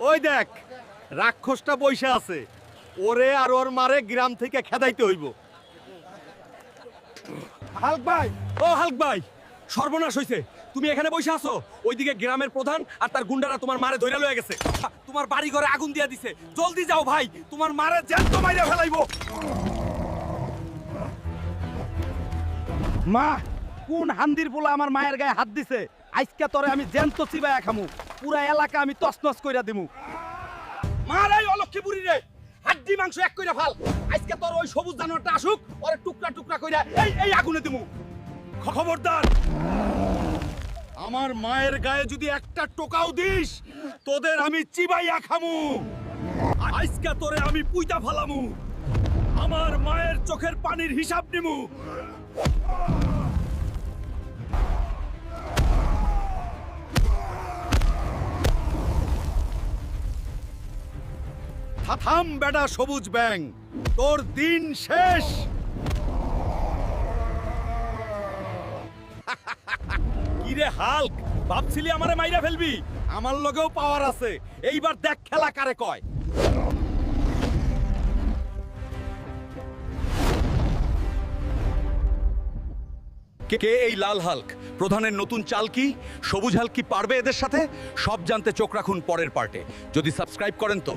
ওই দেখ রাক্ষসটা বইসা আছে, ওরে আর ওর মারে গ্রাম থেকে খেদাইতে হইব। হাল্ক ভাই, ও হাল্ক ভাই, সর্বনাশ হইছে। তুমি এখানে বসে আছো, ওইদিকে গ্রামের প্রধান আর তার গুন্ডারা তোমার মারে ধইরা লয়ে গেছে। তোমার বাড়ি ঘরে আগুন দিয়া দিছে। জলদি যাও ভাই, তোমার মারে জ্যান্ত মাইরা ফেলাইবো। মা কোন হান্দির পোলা আমার মায়ের গায়ে হাত দিছে? আজকে তোরে আমি জ্যান্ত চিবায়া খামু, পুরা এলাকা আমি তছনছ কইরা দিমু। মার এই অলক্ষী বুড়ি রে, হাড্ডি মাংস এক কইরা ফাল। আজকে তোর ওই সবুজ জানোয়ারটা আসুক, ওরে টুকরা টুকরা কইরা এই এই আগুনে দিমু। খবরদার, আমার মায়ের গায়ে যদি একটা টোকাও দিস, তোদের আমি চিবাইয়া খামু। আজকে তোরে আমি পুইতা ফালামু, আমার মায়ের চোখের পানির হিসাব নিমু। থাম বেটা সবুজ ব্যাং, তোর দিন শেষ। কিরে হাল্ক, ভাবছিলি আমারে মাইরা ফেলবি? আমার লগেও পাওয়ার আছে, এইবার দেখ খেলা কারে কয়। কে এই লাল হাল্ক? প্রধানের নতুন চাল কি? সবুজ হাল্ক কি পারবে এদের সাথে? সব জানতে চোখ রাখুন পরের পার্টে। যদি সাবস্ক্রাইব করেন তো।